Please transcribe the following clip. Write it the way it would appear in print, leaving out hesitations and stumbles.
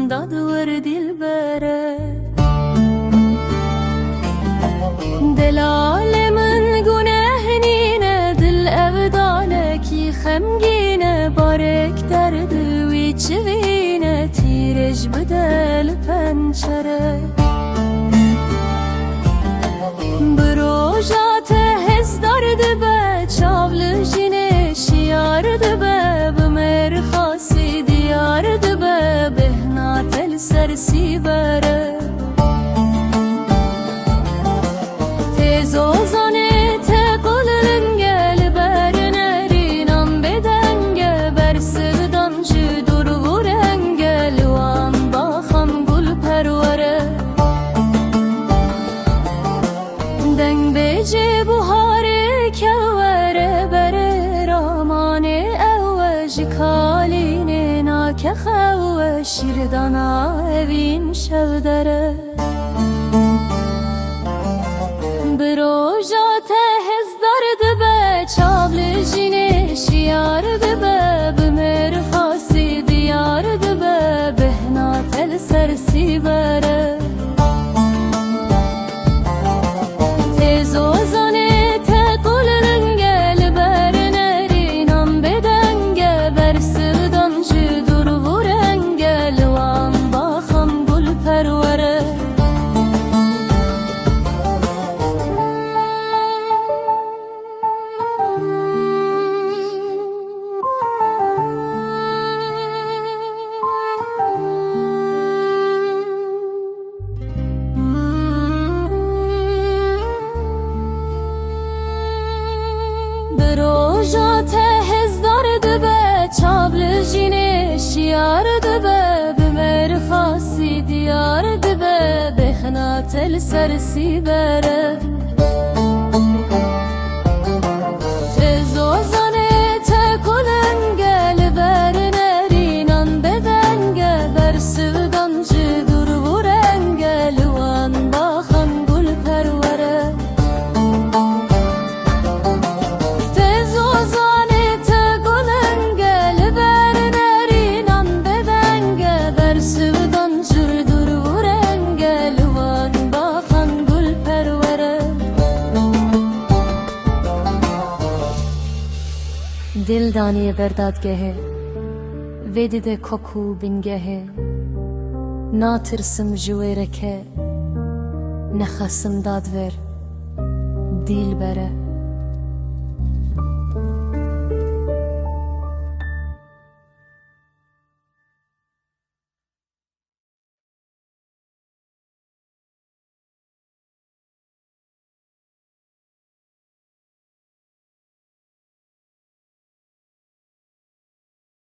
داد ور دل بره دل عالمن گناه نینه دل ابدانه کی خمگینه بارک درد وی چوینه تیرش بدل پنچره بروجات هز درد به چاول جینه شیار دبه بمر خاصی دیار دبه بهنا تل سرسی بره تزوزانه تقل رنگل برنرینم بدنگه برسدم جدور ورنگل وان باخم گل پروره دنگ بجه بوهاره کوره بره رامانه اوج کالینه ناکه خوه شیردانا اوین شودره بروجات هز درد به چاول جینه شیار دبه بمر خاصی دیار دبه بهنا تل سرسی بره تزوزانه تقل رنگل برنرینم بدنگه برسدم جدور ورنگل وان باخم گل پروره بروجات هز درد به چاول جینه شیار دبه بمر خاصی دیار دبه بخنا تل سرسی بره تزوزانه تکلنگل برنرینان بدنگه برسودم جدور ورنگل وان باخم گل پروره دل دانی بردادگه ویدیده کوکو بینگه ناترسم جویره که نخسم دادور دیل بره